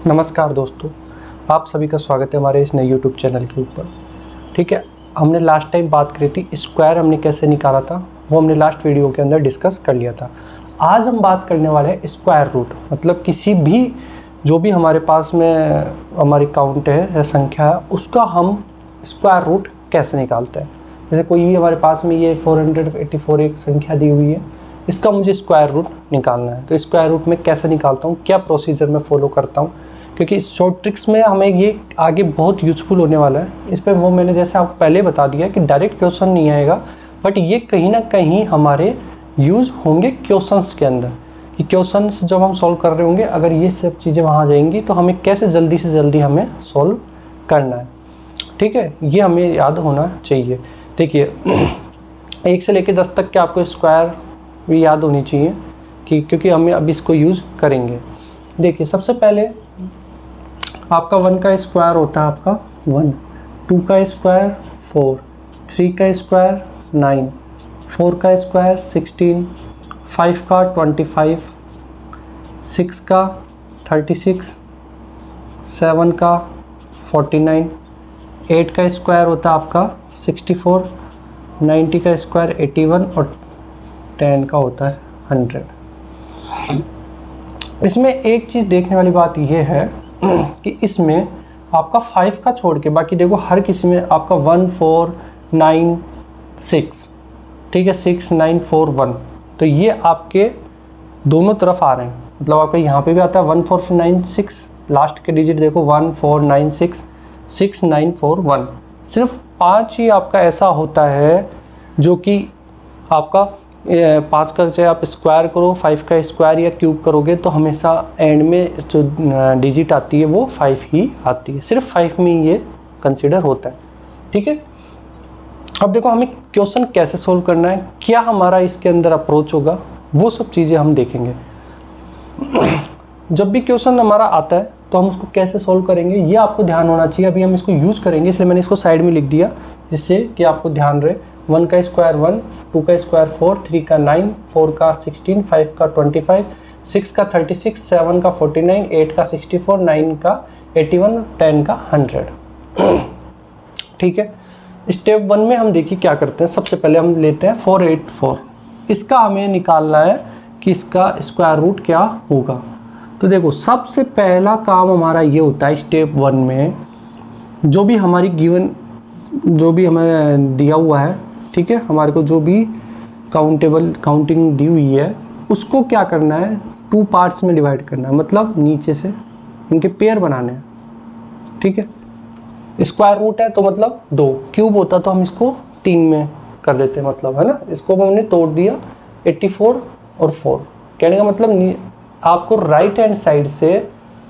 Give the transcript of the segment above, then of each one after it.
नमस्कार दोस्तों, आप सभी का स्वागत है हमारे इस नए यूट्यूब चैनल के ऊपर। ठीक है, हमने लास्ट टाइम बात करी थी स्क्वायर हमने कैसे निकाला था, वो हमने लास्ट वीडियो के अंदर डिस्कस कर लिया था। आज हम बात करने वाले हैं स्क्वायर रूट, मतलब किसी भी जो भी हमारे पास में हमारी काउंट है या संख्या है उसका हम स्क्वायर रूट कैसे निकालते हैं। जैसे कोई भी हमारे पास में ये 484 एक संख्या दी हुई है, इसका मुझे स्क्वायर रूट निकालना है। तो स्क्वायर रूट में कैसे निकालता हूँ, क्या प्रोसीजर मैं फॉलो करता हूँ, क्योंकि इस शॉर्ट ट्रिक्स में हमें ये आगे बहुत यूज़फुल होने वाला है। इस पर वो मैंने जैसे आपको पहले बता दिया कि डायरेक्ट क्वेश्चन नहीं आएगा, बट ये कहीं ना कहीं हमारे यूज़ होंगे क्वेश्चंस के अंदर, कि क्वेश्चंस जब हम सॉल्व कर रहे होंगे अगर ये सब चीज़ें वहाँ जाएंगी तो हमें कैसे जल्दी से जल्दी हमें सॉल्व करना है। ठीक है, ये हमें याद होना चाहिए। देखिए 1 से लेकर 10 तक के आपको स्क्वायर भी याद होनी चाहिए कि क्योंकि हमें अब इसको यूज़ करेंगे। देखिए सबसे पहले आपका 1 का स्क्वायर होता है आपका 1, 2 का स्क्वायर 4, 3 का स्क्वायर 9, 4 का स्क्वायर 16, 5 का 25, 6 का 36, 7 का 49, 8 का स्क्वायर होता है आपका 64, 90 का स्क्वायर 81 और 10 का होता है 100। इसमें एक चीज़ देखने वाली बात यह है कि इसमें आपका 5 का छोड़ के बाकी देखो हर किसी में आपका 1 4 9 6, ठीक है, 6 9 4 1, तो ये आपके दोनों तरफ आ रहे हैं। मतलब आपका यहाँ पे भी आता है 1 4 9 6, लास्ट के डिजिट देखो 1 4 9 6 6 9 4 1। सिर्फ 5 ही आपका ऐसा होता है जो कि आपका 5 का चाहे आप स्क्वायर करो, 5 का स्क्वायर या क्यूब करोगे तो हमेशा एंड में जो डिजिट आती है वो 5 ही आती है। सिर्फ 5 में ये कंसिडर होता है। ठीक है, अब देखो हमें क्वेश्चन कैसे सोल्व करना है, क्या हमारा इसके अंदर अप्रोच होगा, वो सब चीज़ें हम देखेंगे। जब भी क्वेश्चन हमारा आता है तो हम उसको कैसे सोल्व करेंगे ये आपको ध्यान होना चाहिए। अभी हम इसको यूज़ करेंगे इसलिए मैंने इसको साइड में लिख दिया, जिससे कि आपको ध्यान रहे। 1 का स्क्वायर 1, 2 का स्क्वायर 4, 3 का 9, 4 का 16, 5 का 25, 6 का 36, 7 का 49, 8 का 64, 9 का 81, 10 का 100। ठीक है, स्टेप 1 में हम देखिए क्या करते हैं। सबसे पहले हम लेते हैं 484, इसका हमें निकालना है कि इसका स्क्वायर रूट क्या होगा। तो देखो सबसे पहला काम हमारा ये होता है स्टेप 1 में, जो भी हमारी गिवन जो भी हमें दिया हुआ है, ठीक है, हमारे को जो भी काउंटिंग दी हुई है उसको क्या करना है, 2 पार्ट्स में डिवाइड करना है। मतलब नीचे से इनके पेयर बनाने हैं। ठीक है, स्क्वायर रूट है तो मतलब 2, क्यूब होता तो हम इसको 3 में कर देते हैं, मतलब है ना। इसको हमने तोड़ दिया 84 और 4। कहने का मतलब आपको राइट हैंड साइड से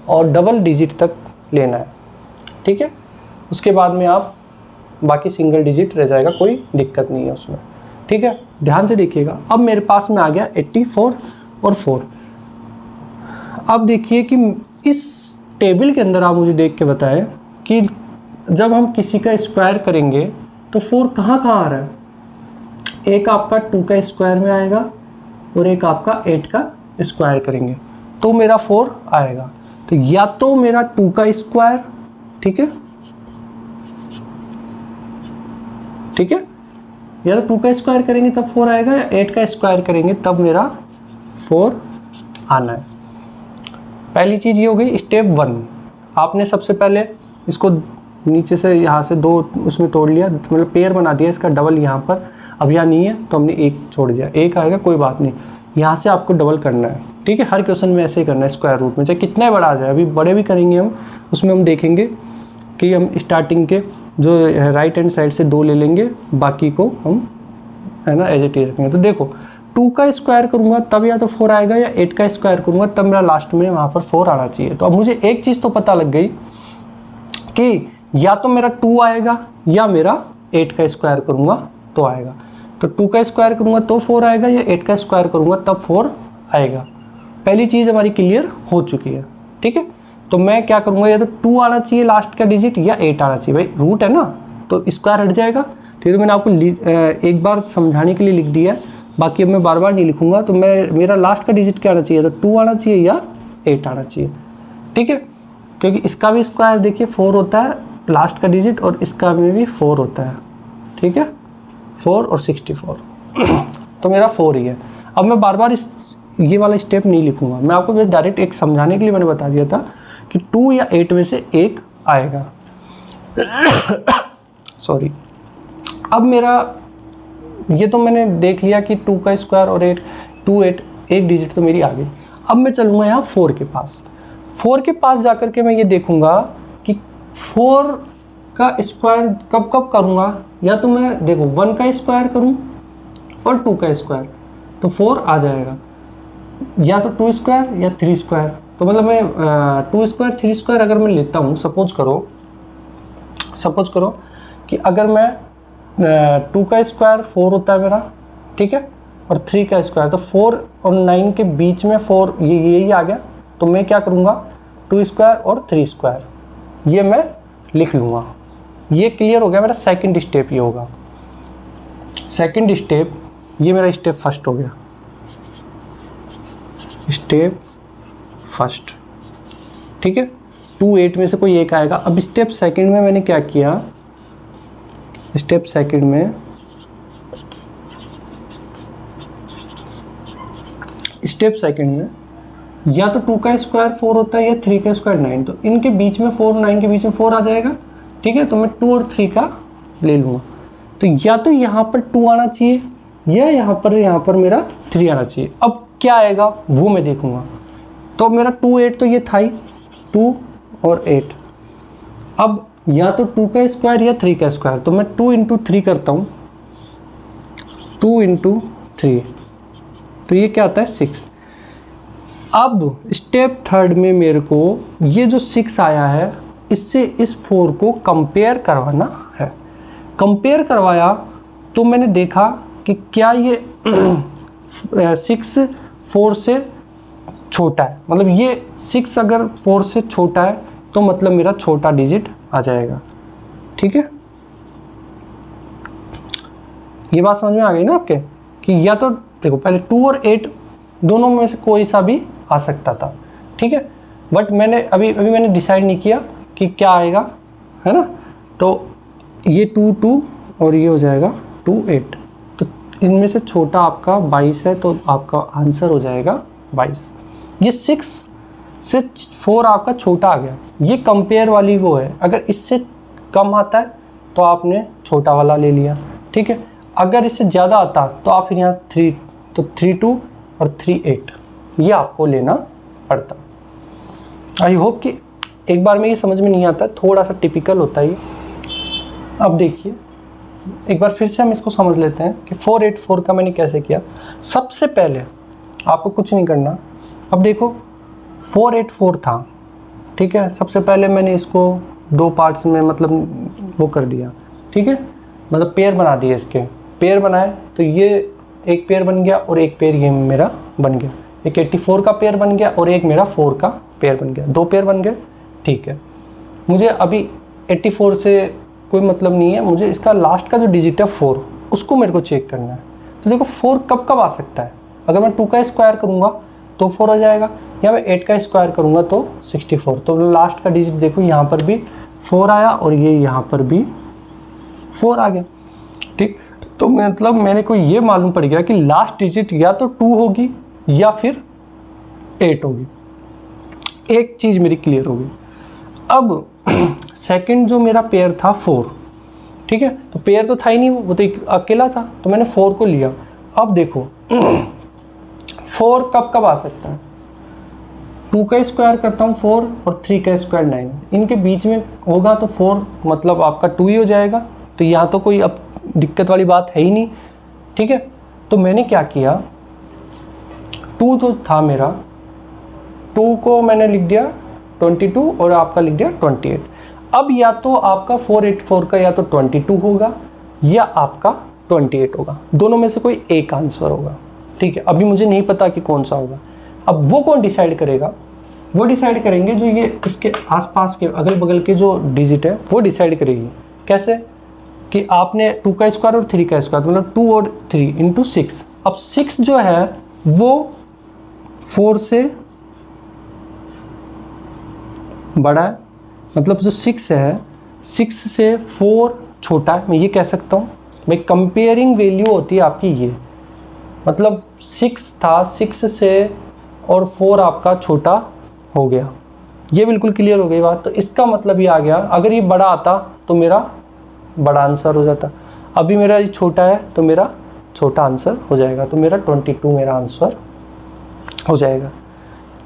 और डबल डिजिट तक लेना है। ठीक है, उसके बाद में आप बाकी सिंगल डिजिट रह जाएगा, कोई दिक्कत नहीं है उसमें। ठीक है, ध्यान से देखिएगा। अब मेरे पास में आ गया 84 और 4। अब देखिए कि इस टेबल के अंदर आप मुझे देख के बताएं कि जब हम किसी का स्क्वायर करेंगे तो 4 कहाँ कहाँ आ रहा है। एक आपका 2 का स्क्वायर में आएगा और एक आपका 8 का स्क्वायर करेंगे तो मेरा 4 आएगा। तो या तो मेरा 2 का स्क्वायर, ठीक है, ठीक है, या तो 2 का स्क्वायर करेंगे तब 4 आएगा, या 8 का स्क्वायर करेंगे तब मेरा 4 आना है। पहली चीज़ ये हो गई स्टेप 1। आपने सबसे पहले इसको नीचे से यहाँ से 2 उसमें तोड़ लिया, मतलब पेयर बना दिया इसका डबल यहाँ पर। अब यहाँ नहीं है तो हमने 1 छोड़ दिया, 1 आएगा कोई बात नहीं, यहाँ से आपको डबल करना है। ठीक है, हर क्वेश्चन में ऐसे ही करना है स्क्वायर रूट में, चाहे कितना बड़ा आ जाए। अभी बड़े भी करेंगे हम, उसमें हम देखेंगे कि हम स्टार्टिंग के जो राइट हैंड साइड से 2 ले लेंगे, बाकी को हम है ना एज इट इज रखेंगे। तो देखो 2 का स्क्वायर करूँगा तब या तो 4 आएगा, या 8 का स्क्वायर करूँगा तब मेरा लास्ट में वहाँ पर 4 आना चाहिए। तो अब मुझे एक चीज़ तो पता लग गई कि या तो मेरा 2 आएगा या मेरा 8 का स्क्वायर करूँगा तो आएगा। तो 2 का स्क्वायर करूँगा तो 4 आएगा, या 8 का स्क्वायर करूँगा तब 4 आएगा। पहली चीज़ हमारी क्लियर हो चुकी है। ठीक है, तो मैं क्या करूँगा, या तो 2 आना चाहिए लास्ट का डिजिट या 8 आना चाहिए। भाई रूट है ना तो स्क्वायर हट जाएगा। ठीक है, तो मैंने आपको एक बार समझाने के लिए लिख दिया है, बाकी अब मैं बार बार नहीं लिखूंगा। तो मेरा लास्ट का डिजिट क्या आना चाहिए, तो 2 आना चाहिए या 8 आना चाहिए। ठीक है, क्योंकि इसका भी स्क्वायर देखिए 4 होता है लास्ट का डिजिट, और इसका में भी 4 होता है, ठीक है, 4 और 64 तो मेरा 4 ही है। अब मैं बार बार ये वाला स्टेप नहीं लिखूंगा, मैं आपको बस डायरेक्ट एक समझाने के लिए मैंने बता दिया था कि 2 या 8 में से एक आएगा। सॉरी। अब मेरा ये तो मैंने देख लिया कि 2 का स्क्वायर और 8, 2 8 एक डिजिट तो मेरी आ गई। अब मैं चलूँगा यहाँ 4 के पास। 4 के पास जाकर के मैं ये देखूँगा कि 4 का स्क्वायर कब कब करूँगा, या तो मैं देखो 1 का स्क्वायर करूँ और 2 का स्क्वायर, तो 4 आ जाएगा, या तो 2 स्क्वायर या 3 स्क्वायर। तो मतलब मैं 2 स्क्वायर 3 स्क्वायर अगर मैं लेता हूँ, सपोज करो कि अगर मैं 2 का स्क्वायर 4 होता है मेरा, ठीक है, और 3 का स्क्वायर, तो 4 और 9 के बीच में 4 यही आ गया, तो मैं क्या करूँगा 2 स्क्वायर और 3 स्क्वायर ये मैं लिख लूँगा। ये क्लियर हो गया मेरा सेकंड स्टेप, ये होगा सेकंड स्टेप। ये मेरा स्टेप फर्स्ट हो गया, स्टेप फर्स्ट, ठीक है। 2 8 में से कोई एक आएगा। अब स्टेप सेकंड में मैंने क्या किया, स्टेप सेकंड में या तो 2 का स्क्वायर 4 होता है या 3 का स्क्वायर 9, तो इनके बीच में 4 9 के बीच में 4 आ जाएगा, ठीक है। तो मैं 2 और 3 का ले लूँगा, तो या तो यहाँ पर 2 आना चाहिए या यहाँ पर मेरा 3 आना चाहिए। अब क्या आएगा वो मैं देखूँगा। तो मेरा 2 8 तो ये था ही, 2 और 8। अब या तो 2 का स्क्वायर या 3 का स्क्वायर, तो मैं 2 इंटू 3 करता हूँ, 2 इंटू 3, तो ये क्या आता है 6। अब स्टेप थर्ड में मेरे को ये जो 6 आया है इससे इस 4 को कंपेयर करवाना है। कंपेयर करवाया तो मैंने देखा कि क्या ये 6 4 से छोटा है, मतलब ये 6 अगर 4 से छोटा है तो मतलब मेरा छोटा डिजिट आ जाएगा, ठीक है। ये बात समझ में आ गई ना आपके, कि या तो देखो पहले 2 और 8 दोनों में से कोई सा भी आ सकता था, ठीक है, बट मैंने अभी मैंने डिसाइड नहीं किया कि क्या आएगा, है ना। तो ये 2 2 और ये हो जाएगा 2 8, तो इनमें से छोटा आपका 22 है, तो आपका आंसर हो जाएगा 22। ये 6 से 4 आपका छोटा आ गया, ये कंपेयर वाली वो है। अगर इससे कम आता है तो आपने छोटा वाला ले लिया, ठीक है। अगर इससे ज़्यादा आता तो आप फिर यहाँ 3, तो 3 2 और 3 8 ये आपको लेना पड़ता। आई होप कि एक बार में ये समझ में नहीं आता, थोड़ा सा टिपिकल होता है ये। अब देखिए एक बार फिर से हम इसको समझ लेते हैं कि 4 8 4 का मैंने कैसे किया। सबसे पहले आपको कुछ नहीं करना। अब देखो 4 8 4 था, ठीक है। सबसे पहले मैंने इसको 2 पार्ट्स में मतलब वो कर दिया, ठीक है, मतलब पेयर बना दिए। इसके पेयर बनाए तो ये एक पेयर बन गया और एक पेयर ये मेरा बन गया। एक 84 का पेयर बन गया और एक मेरा 4 का पेयर बन गया, 2 पेयर बन गए, ठीक है। मुझे अभी 84 से कोई मतलब नहीं है, मुझे इसका लास्ट का जो डिजिट है 4 उसको मेरे को चेक करना है। तो देखो 4 कब कब आ सकता है, अगर मैं 2 का स्क्वायर करूँगा तो 4 आ जाएगा, या मैं 8 का स्क्वायर करूँगा तो 64। तो लास्ट का डिजिट देखो यहाँ पर भी 4 आया और ये यहाँ पर भी 4 आ गया, ठीक। तो मतलब मेरे को ये मालूम पड़ गया कि लास्ट डिजिट या तो 2 होगी या फिर 8 होगी। एक चीज़ मेरी क्लियर हो गई। अब सेकंड जो मेरा पेयर था 4, ठीक है, तो पेयर तो था ही नहीं, वो तो एक अकेला था, तो मैंने 4 को लिया। अब देखो 4 कब कब आ सकता है, 2 का स्क्वायर करता हूँ 4 और 3 का स्क्वायर 9, इनके बीच में होगा तो 4 मतलब आपका 2 ही हो जाएगा। तो यहाँ तो कोई अब दिक्कत वाली बात है ही नहीं, ठीक है। तो मैंने क्या किया, 2 जो था मेरा 2 को मैंने लिख दिया 22 और आपका लिख दिया 28। अब या तो आपका 484 का या तो 22 होगा या आपका 28 होगा, दोनों में से कोई एक आंसर होगा, ठीक है। अभी मुझे नहीं पता कि कौन सा होगा। अब वो कौन डिसाइड करेगा, वो डिसाइड करेंगे जो ये इसके आसपास के अगल बगल के जो डिजिट है वो डिसाइड करेगी। कैसे कि आपने 2 का स्क्वायर और 3 का स्क्वायर, मतलब 2 और 3 इंटू 6। अब 6 जो है वो 4 से बड़ा है, मतलब जो 6 है 6 से 4 छोटा है, मैं ये कह सकता हूँ। भाई कंपेयरिंग वैल्यू होती है आपकी ये, मतलब 6 था, 6 से और 4 आपका छोटा हो गया। ये बिल्कुल क्लियर हो गई बात। तो इसका मतलब ये आ गया, अगर ये बड़ा आता तो मेरा बड़ा आंसर हो जाता, अभी मेरा ये छोटा है तो मेरा छोटा आंसर हो जाएगा, तो मेरा 22 मेरा आंसर हो जाएगा।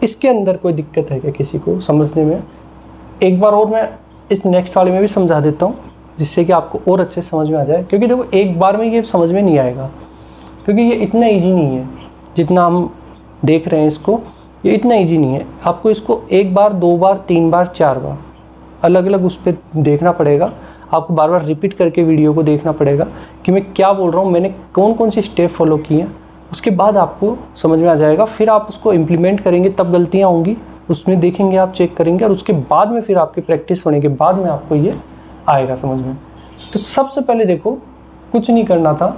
इसके अंदर कोई दिक्कत है क्या किसी को समझने में? एक बार और मैं इस नेक्स्ट वाले में भी समझा देता हूँ, जिससे कि आपको और अच्छे से समझ में आ जाए, क्योंकि देखो एक बार में ये समझ में नहीं आएगा, क्योंकि ये इतना ईजी नहीं है जितना हम देख रहे हैं इसको। ये इतना ईजी नहीं है, आपको इसको एक बार, दो बार, तीन बार, चार बार अलग अलग उस पर देखना पड़ेगा। आपको बार बार रिपीट करके वीडियो को देखना पड़ेगा कि मैं क्या बोल रहा हूँ, मैंने कौन कौन से स्टेप फॉलो किए हैं, उसके बाद आपको समझ में आ जाएगा। फिर आप उसको इम्प्लीमेंट करेंगे तब गलतियाँ होंगी, उसमें देखेंगे, आप चेक करेंगे, और उसके बाद में फिर आपकी प्रैक्टिस होने के बाद में आपको ये आएगा समझ में। तो सबसे पहले देखो, कुछ नहीं करना था,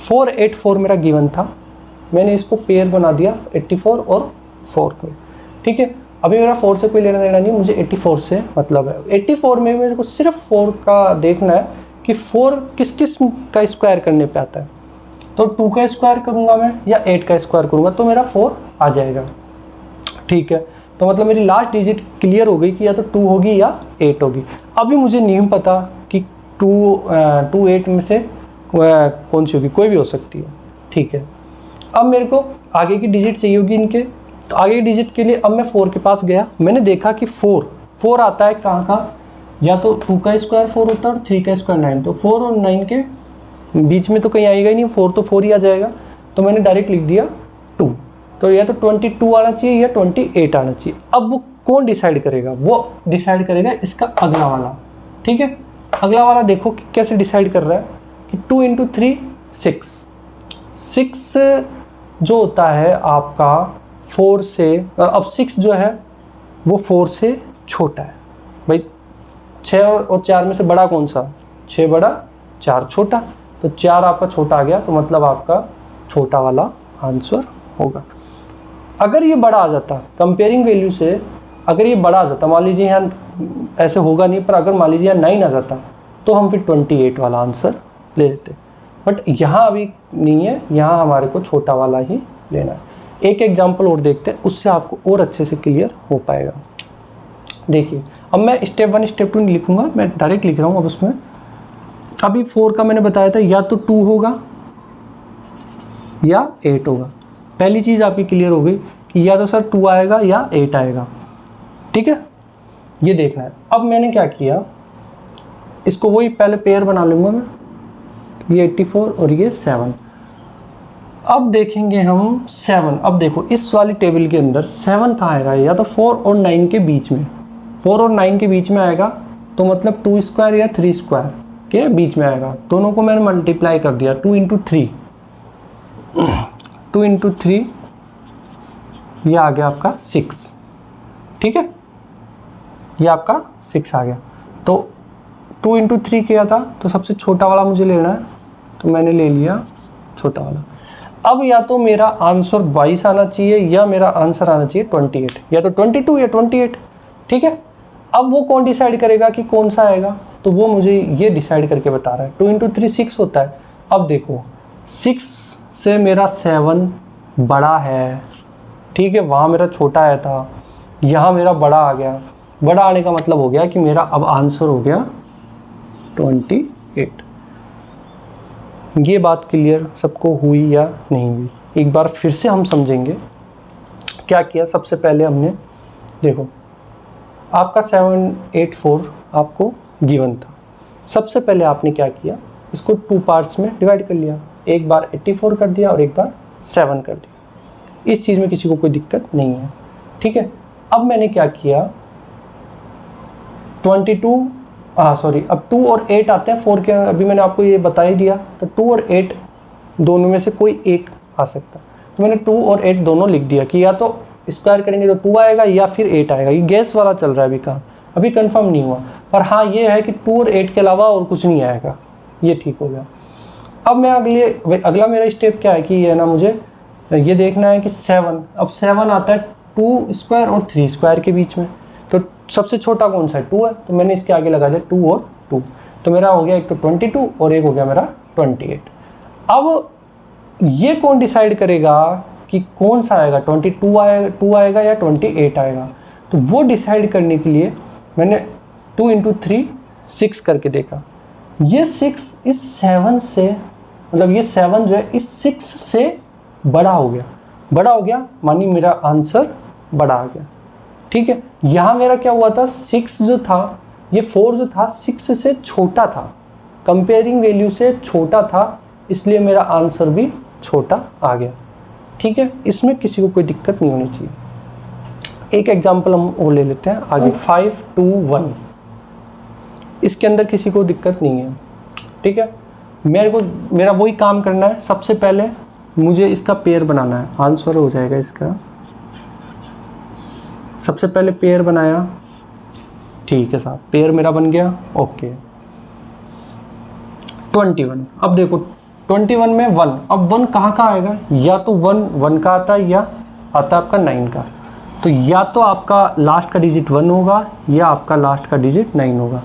484 मेरा गिवन था, मैंने इसको पेयर बना दिया 84 और 4 को, ठीक है। अभी मेरा 4 से कोई लेना देना नहीं, मुझे 84 से मतलब है। 84 में मेरे को सिर्फ 4 का देखना है कि 4 किस किस का स्क्वायर करने पे आता है। तो 2 का स्क्वायर करूँगा मैं या 8 का स्क्वायर करूँगा तो मेरा 4 आ जाएगा, ठीक है। तो मतलब मेरी लास्ट डिजिट क्लियर हो गई कि या तो 2 होगी या 8 होगी। अभी मुझे नहीं पता कि 2 8 में से कौन सी होगी, कोई भी हो सकती है, ठीक है। अब मेरे को आगे की डिजिट चाहिए होगी इनके, तो आगे की डिजिट के लिए अब मैं 4 के पास गया, मैंने देखा कि 4 आता है कहाँ का, या तो 2 का स्क्वायर 4 होता है और 3 का स्क्वायर 9, तो 4 और 9 के बीच में तो कहीं आएगा ही नहीं, 4 तो 4 ही आ जाएगा। तो मैंने डायरेक्ट लिख दिया 2, तो या तो 22 आना चाहिए या 28 आना चाहिए। अब वो कौन डिसाइड करेगा? वो डिसाइड करेगा इसका अगला वाला, ठीक है। अगला वाला देखो कि कैसे डिसाइड कर रहा है कि 2 × 3 6 जो होता है आपका 4 से, अब 6 जो है वो 4 से छोटा है। भाई 6 और 4 में से बड़ा कौन सा? 6 बड़ा, 4 छोटा, तो 4 आपका छोटा आ गया, तो मतलब आपका छोटा वाला आंसर होगा। अगर ये बड़ा आ जाता कंपेयरिंग वैल्यू से, अगर ये बड़ा आ जाता, मान लीजिए यहाँ ऐसे होगा नहीं, पर अगर मान लीजिए यहाँ 9 आ जाता तो हम फिर 28 वाला आंसर ले लेते, बट यहाँ अभी नहीं है, यहाँ हमारे को छोटा वाला ही लेना है। एक एग्जाम्पल और देखते हैं, उससे आपको और अच्छे से क्लियर हो पाएगा। देखिए अब मैं स्टेप 1 स्टेप 2 नहीं लिखूंगा, मैं डायरेक्ट लिख रहा हूँ अब उसमें। अभी 4 का मैंने बताया था या तो 2 होगा या 8 होगा। पहली चीज़ आपकी क्लियर हो गई कि या तो सर 2 आएगा या 8 आएगा, ठीक है, ये देखना है। अब मैंने क्या किया, इसको वही पहले पेयर बना लूँगा मैं, ये 84 और ये 7। अब देखेंगे हम 7। अब देखो इस वाली टेबल के अंदर 7 कहाँ आएगा, या तो 4 और 9 के बीच में, 4 और 9 के बीच में आएगा, तो मतलब 2 स्क्वायर या 3 स्क्वायर के बीच में आएगा। दोनों को मैंने मल्टीप्लाई कर दिया, 2 × 3 2 × 3 ये आ गया आपका 6, ठीक है, ये आपका 6 आ गया। तो 2 × 3 किया था, तो सबसे छोटा वाला मुझे लेना है, तो मैंने ले लिया छोटा वाला। अब या तो मेरा आंसर 22 आना चाहिए या मेरा आंसर आना चाहिए 28, या तो 22 या 28, ठीक है। अब वो कौन डिसाइड करेगा कि कौन सा आएगा, तो वो मुझे ये डिसाइड करके बता रहा है। 2 × 3 6 होता है। अब देखो 6 से मेरा 7 बड़ा है, ठीक है, वहाँ मेरा छोटा आया था, यहाँ मेरा बड़ा आ गया। बड़ा आने का मतलब हो गया कि मेरा अब आंसर हो गया 28। ये बात क्लियर सबको हुई या नहीं हुई? एक बार फिर से हम समझेंगे क्या किया। सबसे पहले हमने देखो आपका 784 आपको गिवन था। सबसे पहले आपने क्या किया, इसको 2 पार्ट्स में डिवाइड कर लिया, एक बार 84 कर दिया और एक बार 7 कर दिया। इस चीज़ में किसी को कोई दिक्कत नहीं है, ठीक है। अब मैंने क्या किया, अब 2 और 8 आते हैं 4 के, अभी मैंने आपको ये बता ही दिया, तो 2 और 8 दोनों में से कोई एक आ सकता है। तो मैंने 2 और 8 दोनों लिख दिया कि या तो स्क्वायर करेंगे तो 2 आएगा या फिर 8 आएगा। ये गैस वाला चल रहा है, अभी का अभी कंफर्म नहीं हुआ, पर हाँ ये है कि 2 और 8 के अलावा और कुछ नहीं आएगा, ये ठीक हो गया। अब मैं अगला मेरा स्टेप क्या है कि ये ना मुझे ये देखना है कि 7, अब 7 आता है 2 स्क्वायर और 3 स्क्वायर के बीच में, तो सबसे छोटा कौन सा है, 2 है, तो मैंने इसके आगे लगा दिया 2 और 2, तो मेरा हो गया एक तो 22 और एक हो गया मेरा 28। अब ये कौन डिसाइड करेगा कि कौन सा आएगा, 2 आएगा या 28 आएगा? तो वो डिसाइड करने के लिए मैंने 2 × 3 6 करके देखा। ये 6 इस 7 से, मतलब ये 7 जो है इस 6 से बड़ा हो गया, मानी मेरा आंसर बड़ा आ गया। ठीक है, यहाँ मेरा क्या हुआ था, 6 जो था, ये 4 जो था 6 से छोटा था, कंपेयरिंग वैल्यू से छोटा था, इसलिए मेरा आंसर भी छोटा आ गया। ठीक है, इसमें किसी को कोई दिक्कत नहीं होनी चाहिए। एक एग्जांपल हम वो ले लेते हैं आगे, 5 2 1, इसके अंदर किसी को दिक्कत नहीं है। ठीक है, मेरा वही काम करना है। सबसे पहले मुझे इसका पेयर बनाना है, आंसर हो जाएगा इसका। सबसे पहले पेयर बनाया, ठीक है साहब, पेयर मेरा बन गया, ओके। 21, अब देखो 21 में 1, अब 1 कहाँ आएगा, या तो 1 का आता है या आता है आपका 9 का, तो या तो आपका लास्ट का डिजिट 1 होगा या आपका लास्ट का डिजिट 9 होगा।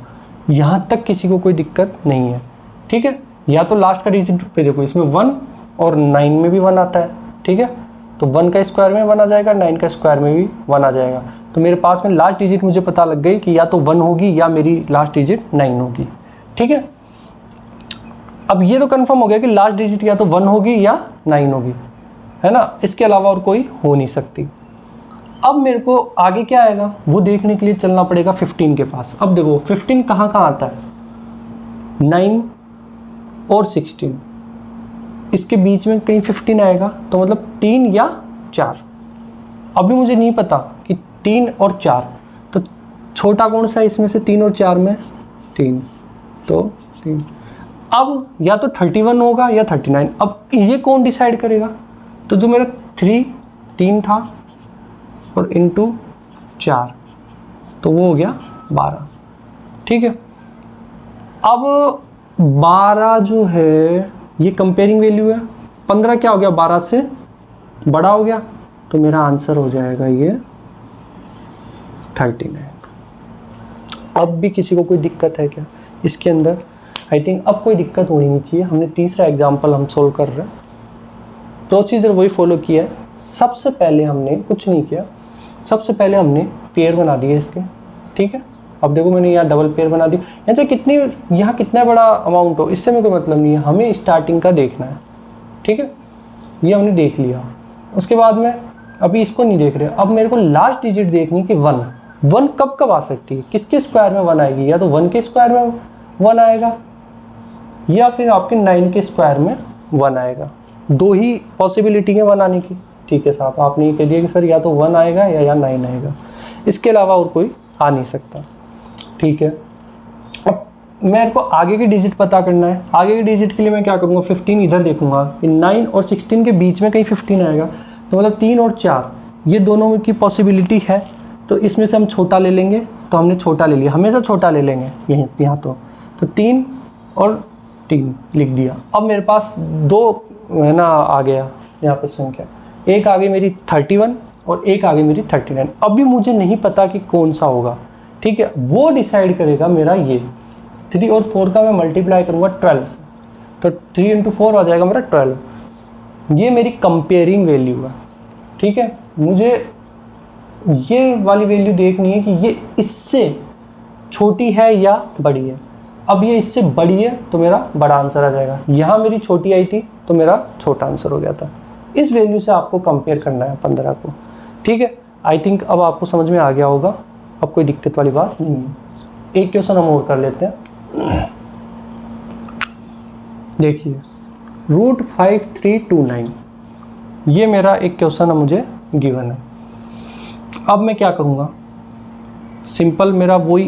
यहाँ तक किसी को कोई दिक्कत नहीं है। ठीक है, या तो लास्ट का डिजिट पे देखो, इसमें 1 और 9 में भी 1 आता है। ठीक है, तो 1 का स्क्वायर में 1 आ जाएगा, 9 का स्क्वायर में भी 1 आ जाएगा। तो मेरे पास में लास्ट डिजिट मुझे पता लग गई कि या तो 1 होगी या मेरी लास्ट डिजिट 9 होगी। ठीक है, अब ये तो कंफर्म हो गया कि लास्ट डिजिट या तो 1 होगी या 9 होगी, है ना, इसके अलावा और कोई हो नहीं सकती। अब मेरे को आगे क्या आएगा वो देखने के लिए चलना पड़ेगा 15 के पास। अब देखो 15 कहाँ आता है, 9 और 16, इसके बीच में कहीं 15 आएगा, तो मतलब 3 या 4। अभी मुझे नहीं पता कि 3 और 4, तो छोटा कौन सा है इसमें से 3 और 4 में, 3, तो 3। अब या तो 31 होगा या 39। अब ये कौन डिसाइड करेगा, तो जो मेरा 3 था और इंटू 4, तो वो हो गया 12। ठीक है, अब 12 जो है ये कंपेयरिंग वैल्यू है, 15 क्या हो गया, 12 से बड़ा हो गया, तो मेरा आंसर हो जाएगा ये 39। अब भी किसी को कोई दिक्कत है क्या इसके अंदर? आई थिंक अब कोई दिक्कत होनी नहीं चाहिए। हमने तीसरा एग्जाम्पल हम सोल्व कर रहे हैं, प्रोसीजर वही फॉलो किया है। सबसे पहले हमने कुछ नहीं किया, सबसे पहले हमने पेयर बना दिए इसके। ठीक है, अब देखो मैंने यहाँ डबल पेयर बना दी, यहाँ कितना बड़ा अमाउंट हो इससे मेरे को मतलब नहीं है, हमें स्टार्टिंग का देखना है। ठीक है, ये हमने देख लिया, उसके बाद में अभी इसको नहीं देख रहे, अब मेरे को लास्ट डिजिट देखनी कि 1 कब आ सकती है, किसके स्क्वायर में 1 आएगी, या तो 1 के स्क्वायर में 1 आएगा या फिर आपके 9 के स्क्वायर में 1 आएगा। 2 ही पॉसिबिलिटी है 1 आने की। ठीक है साहब, आपने ये कह दिया कि सर या तो 1 आएगा या 9 आएगा, इसके अलावा और कोई आ नहीं सकता। ठीक है, अब मेरे को आगे की डिजिट पता करना है। आगे की डिजिट के लिए मैं क्या करूँगा, 15 इधर देखूंगा कि 9 और 16 के बीच में कहीं 15 आएगा, तो मतलब 3 और 4 ये दोनों की पॉसिबिलिटी है, तो इसमें से हम छोटा ले लेंगे। तो हमने छोटा ले लिया, हमेशा छोटा ले लेंगे यहाँ तो 3 और 3 लिख दिया। अब मेरे पास 2 है ना आ गया यहाँ पर संख्या, एक आ गई मेरी 31 और एक आ गई मेरी 39। अभी मुझे नहीं पता कि कौन सा होगा। ठीक है, वो डिसाइड करेगा मेरा ये 3 और 4 का मैं मल्टीप्लाई करूँगा 12 से, तो 3 × 4 आ जाएगा मेरा 12। ये मेरी कंपेयरिंग वैल्यू है। ठीक है, मुझे ये वाली वैल्यू देखनी है कि ये इससे छोटी है या बड़ी है। अब ये इससे बड़ी है तो मेरा बड़ा आंसर आ जाएगा, यहाँ मेरी छोटी आई थी तो मेरा छोटा आंसर हो गया था। इस वैल्यू से आपको कंपेयर करना है 15 को। ठीक है, आई थिंक अब आपको समझ में आ गया होगा, अब कोई दिक्कत वाली बात नहीं है। एक क्वेश्चन हम और कर लेते हैं। देखिए √5329, ये मेरा एक क्वेश्चन है, मुझे गिवन है। अब मैं क्या करूँगा, सिंपल मेरा वही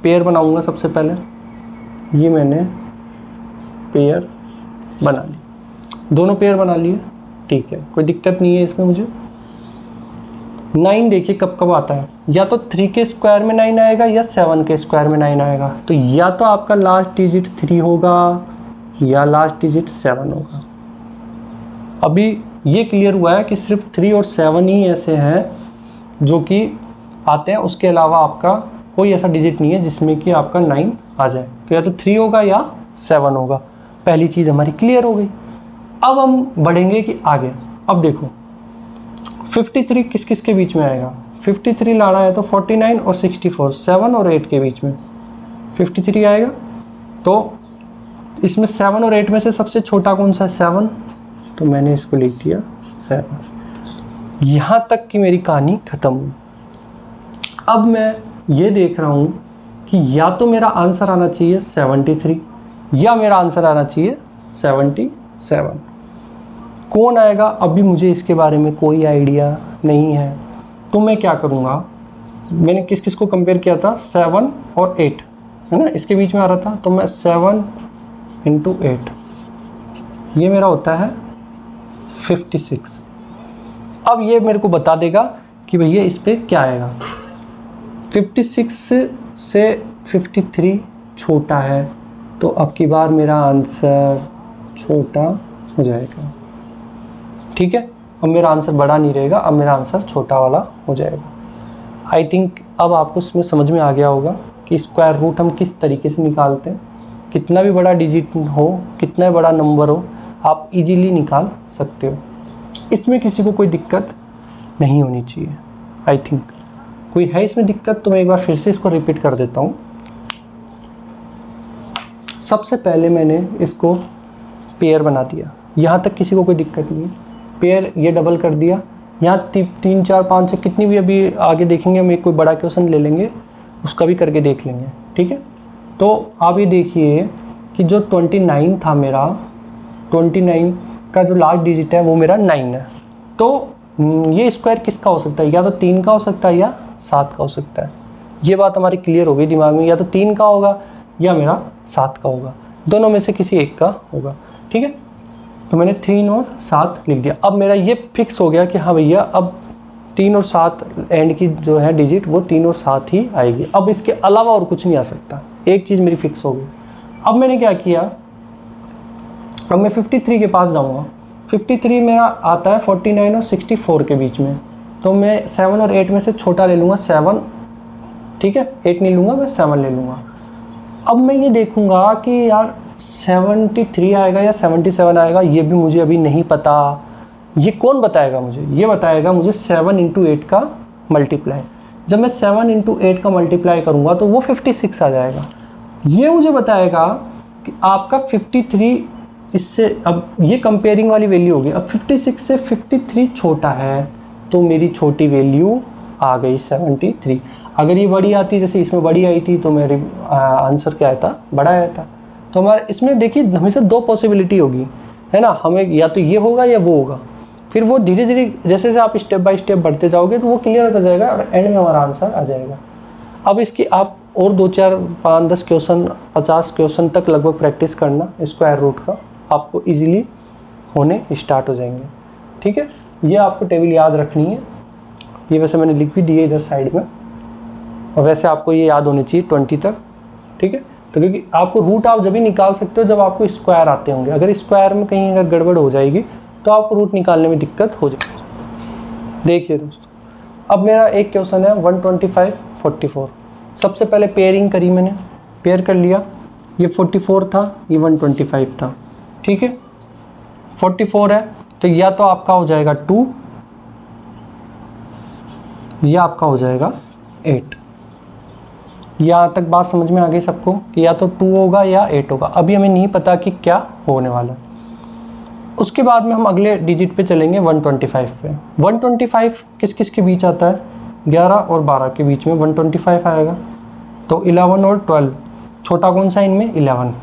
पेयर बनाऊँगा। सबसे पहले ये मैंने पेयर बना ली, दोनों पेयर बना लिए। ठीक है, कोई दिक्कत नहीं है इसमें मुझे। 9 देखिए कब आता है, या तो 3 के स्क्वायर में 9 आएगा या 7 के स्क्वायर में 9 आएगा। तो या तो आपका लास्ट डिजिट 3 होगा या लास्ट डिजिट 7 होगा। अभी ये क्लियर हुआ है कि सिर्फ 3 और 7 ही ऐसे हैं जो कि आते हैं, उसके अलावा आपका कोई ऐसा डिजिट नहीं है जिसमें कि आपका 9 आ जाए। तो या तो 3 होगा या 7 होगा। पहली चीज़ हमारी क्लियर हो गई। अब हम बढ़ेंगे कि आगे। अब देखो 53 किस किस के बीच में आएगा? 53 लाना है तो 49 और 64, 7 और 8 के बीच में 53 आएगा। तो इसमें 7 और 8 में से सबसे छोटा कौन सा है? 7। तो मैंने इसको लिख दिया 7। यहाँ तक की मेरी कहानी खत्म हुई। अब मैं ये देख रहा हूँ कि या तो मेरा आंसर आना चाहिए 73 या मेरा आंसर आना चाहिए 77। कौन आएगा अभी मुझे इसके बारे में कोई आइडिया नहीं है। तो मैं क्या करूँगा, मैंने किस किस को कंपेयर किया था? 7 और 8 है ना, इसके बीच में आ रहा था। तो मैं 7 × 8, ये मेरा होता है 56। अब ये मेरे को बता देगा कि भैया इस पर क्या आएगा। 56 से 53 छोटा है, तो अब की बार मेरा आंसर छोटा हो जाएगा। ठीक है, अब मेरा आंसर बड़ा नहीं रहेगा, अब मेरा आंसर छोटा वाला हो जाएगा। आई थिंक अब आपको इसमें समझ में आ गया होगा कि स्क्वायर रूट हम किस तरीके से निकालते हैं। कितना भी बड़ा डिजिट हो, कितना बड़ा नंबर हो, आप इजीली निकाल सकते हो। इसमें किसी को कोई दिक्कत नहीं होनी चाहिए। आई थिंक कोई है इसमें दिक्कत तो मैं एक बार फिर से इसको रिपीट कर देता हूँ। सबसे पहले मैंने इसको पेयर बना दिया, यहाँ तक किसी को कोई दिक्कत नहीं है। पेयर ये डबल कर दिया, यहाँ 3 4 5 6 कितनी भी अभी आगे देखेंगे हम, एक कोई बड़ा क्वेश्चन ले लेंगे उसका भी करके देख लेंगे। ठीक है, तो आप ये देखिए कि जो 29 था मेरा, 29 का जो लास्ट डिजिट है वो मेरा 9 है। तो ये स्क्वायर किसका हो सकता है? या तो 3 का हो सकता है या 7 का हो सकता है। ये बात हमारी क्लियर हो गई दिमाग में, या तो 3 का होगा या मेरा 7 का होगा, दोनों में से किसी एक का होगा। ठीक है, तो मैंने 3 और 7 लिख दिया। अब मेरा ये फिक्स हो गया कि हाँ भैया अब 3 और 7 एंड की जो है डिजिट वो 3 और 7 ही आएगी। अब इसके अलावा और कुछ नहीं आ सकता, एक चीज़ मेरी फिक्स हो गई। अब मैंने क्या किया, अब मैं 53 के पास जाऊँगा। 53 मेरा आता है 49 और 64 के बीच में, तो मैं 7 और 8 में से छोटा ले लूँगा 7। ठीक है, 8 नहीं लूँगा, मैं 7 ले लूँगा। अब मैं ये देखूँगा कि यार 73 आएगा या 77 आएगा, ये भी मुझे अभी नहीं पता। ये कौन बताएगा मुझे? ये बताएगा मुझे 7 × 8 का मल्टीप्लाई। जब मैं 7 × 8 का मल्टीप्लाई करूँगा तो वो 56 आ जाएगा। ये मुझे बताएगा कि आपका 53 इससे, अब ये कंपेयरिंग वाली वैल्यू होगी। अब 56 से 53 छोटा है, तो मेरी छोटी वैल्यू आ गई 73। अगर ये बड़ी आती, जैसे इसमें बड़ी आई थी, तो मेरी आंसर क्या आया था? बड़ा आया था। तो हमारे इसमें देखिए हमेशा 2 पॉसिबिलिटी होगी, है ना, हमें या तो ये होगा या वो होगा। फिर वो धीरे धीरे जैसे जैसे आप स्टेप बाय स्टेप बढ़ते जाओगे तो वो क्लियर होता जाएगा और एंड में हमारा आंसर आ जाएगा। अब इसकी आप और 2 4 5 10 क्वेश्चन 50 क्वेश्चन तक लगभग प्रैक्टिस करना स्क्वायर रूट का, आपको ईजिली होने स्टार्ट हो जाएंगे। ठीक है, ये आपको टेबल याद रखनी है। ये वैसे मैंने लिख भी दिए इधर साइड में, और वैसे आपको ये याद होनी चाहिए 20 तक। ठीक है, तो क्योंकि आपको रूट आप जब भी निकाल सकते हो जब आपको स्क्वायर आते होंगे। अगर स्क्वायर में कहीं अगर गड़बड़ हो जाएगी तो आपको रूट निकालने में दिक्कत हो जाएगी। देखिए दोस्तों, अब मेरा एक क्वेश्चन है 125 44। सबसे पहले पेयरिंग करी मैंने, पेयर कर लिया। ये 44 था, ये 125 था। ठीक है, 44 है तो या तो आपका हो जाएगा 2 या आपका हो जाएगा 8। यहाँ तक बात समझ में आ गई सबको कि या तो 2 होगा या 8 होगा। अभी हमें नहीं पता कि क्या होने वाला। उसके बाद में हम अगले डिजिट पे चलेंगे 125 पे। 125 किस किस के बीच आता है? 11 और 12 के बीच में 125 आएगा। तो 11 और 12, छोटा कौन सा इनमें? 11।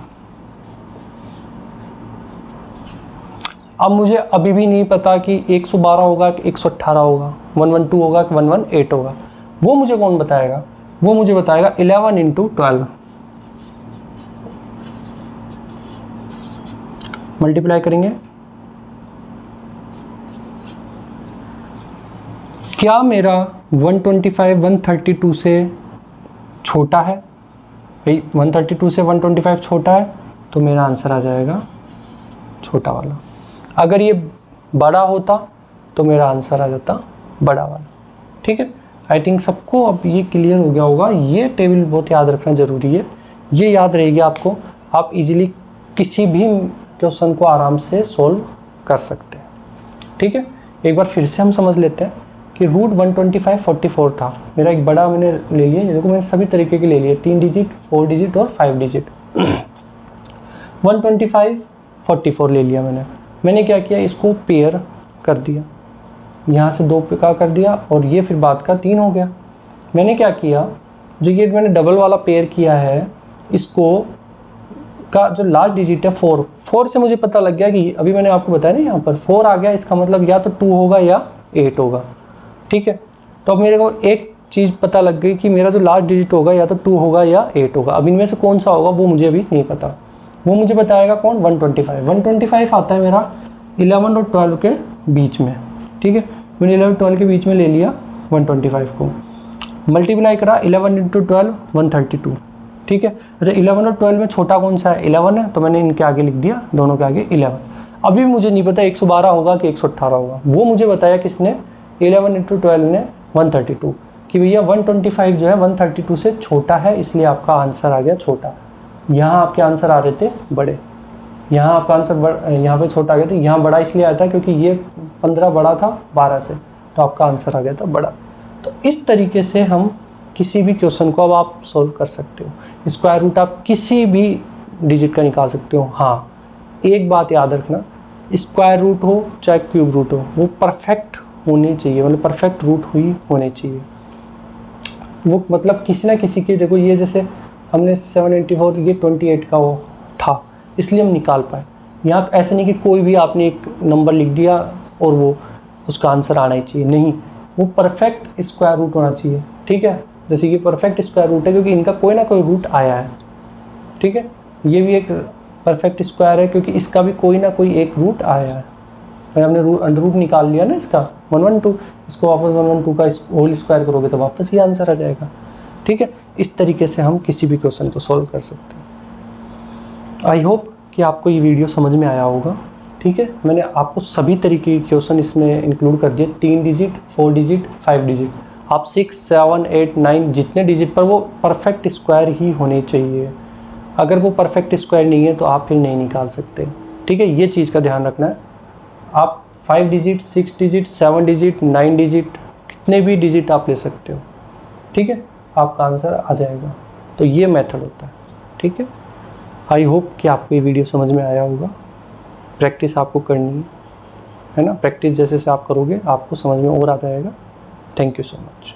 अब मुझे अभी भी नहीं पता कि 112 होगा कि 118 होगा, 112 होगा कि 118 होगा। वो मुझे कौन बताएगा? वो मुझे बताएगा 11 × 12। मल्टीप्लाई करेंगे। क्या मेरा 125 132 से छोटा है? भाई 132 से 125 छोटा है तो मेरा आंसर आ जाएगा छोटा वाला। अगर ये बड़ा होता तो मेरा आंसर आ जाता बड़ा वाला। ठीक है, आई थिंक सबको अब ये क्लियर हो गया होगा। ये टेबल बहुत याद रखना ज़रूरी है, ये याद रहेगी आपको, आप इजीली किसी भी क्वेश्चन को आराम से सॉल्व कर सकते हैं। ठीक है, एक बार फिर से हम समझ लेते हैं कि रूट 125 44 था मेरा, एक बड़ा मैंने ले लिया, ये देखो मैंने सभी तरीके के ले लिए, 3 डिजिट 4 डिजिट और 5 डिजिट। 125 44 ले लिया मैंने क्या किया, इसको पेयर कर दिया, यहाँ से 2 पे का कर दिया और ये फिर बाद का 3 हो गया। मैंने क्या किया, जो ये मैंने डबल वाला पेयर किया है, इसको का जो लास्ट डिजिट है 4 से मुझे पता लग गया कि अभी मैंने आपको बताया ना यहाँ पर 4 आ गया, इसका मतलब या तो 2 होगा या 8 होगा। ठीक है, तो अब मेरे को एक चीज़ पता लग गई कि मेरा जो लास्ट डिजिट होगा या तो 2 होगा या 8 होगा। अब इनमें से कौन सा होगा वो मुझे अभी नहीं पता, वो मुझे बताएगा कौन, 125 आता है मेरा 11 और 12 के बीच में। ठीक है, मैंने 11 12 के बीच में ले लिया 125 को, मल्टीप्लाई करा 11 × 12 132। ठीक है, अच्छा 11 और 12 में छोटा कौन सा है, 11 है, तो मैंने इनके आगे लिख दिया, दोनों के आगे 11। अभी मुझे नहीं पता 112 होगा कि 118 होगा, वो मुझे बताया किसने, 11 × 12 ने 132, कि भैया 125 जो है 132 से छोटा है, इसलिए आपका आंसर आ गया छोटा। यहाँ आपके आंसर आ रहे थे बड़े, यहाँ आपका आंसर यहाँ पे छोटा आ गया था, यहाँ बड़ा इसलिए आया था क्योंकि ये 15 बड़ा था 12 से, तो आपका आंसर आ गया था बड़ा। तो इस तरीके से हम किसी भी क्वेश्चन को अब आप सॉल्व कर सकते हो। स्क्वायर रूट आप किसी भी डिजिट का निकाल सकते हो। हाँ, एक बात याद रखना, स्क्वायर रूट हो चाहे क्यूब रूट हो, वो परफेक्ट होने चाहिए, मतलब परफेक्ट रूट हुई होने चाहिए। वो मतलब किसी ना किसी के, देखो ये जैसे हमने 784, ये 28 का वो था इसलिए हम निकाल पाए। यहाँ ऐसे नहीं कि कोई भी आपने एक नंबर लिख दिया और वो उसका आंसर आना ही चाहिए, नहीं, वो परफेक्ट स्क्वायर रूट होना चाहिए। ठीक है, जैसे कि परफेक्ट स्क्वायर रूट है क्योंकि इनका कोई ना कोई रूट आया है। ठीक है, ये भी एक परफेक्ट स्क्वायर है क्योंकि इसका भी कोई ना कोई एक रूट आया है। फिर हमने अंडर रूट निकाल लिया ना इसका 112, इसको वापस 112 का होल स्क्वायर करोगे तो वापस ये आंसर आ जाएगा। ठीक है, इस तरीके से हम किसी भी क्वेश्चन को सॉल्व कर सकते हैं। आई होप कि आपको ये वीडियो समझ में आया होगा। ठीक है, मैंने आपको सभी तरीके के क्वेश्चन इसमें इंक्लूड कर दिए, 3 डिजिट 4 डिजिट 5 डिजिट, आप 6 7 8 9 जितने डिजिट पर वो परफेक्ट स्क्वायर ही होने चाहिए। अगर वो परफेक्ट स्क्वायर नहीं है तो आप फिर नहीं निकाल सकते। ठीक है, ये चीज़ का ध्यान रखना है। आप 5 डिजिट 6 डिजिट 7 डिजिट 9 डिजिट कितने भी डिजिट आप ले सकते हो। ठीक है, आपका आंसर आ जाएगा। तो ये मेथड होता है। ठीक है, आई होप कि आपको ये वीडियो समझ में आया होगा। प्रैक्टिस आपको करनी है ना, प्रैक्टिस जैसे से आप करोगे आपको समझ में और आ जाएगा। Thank you so much.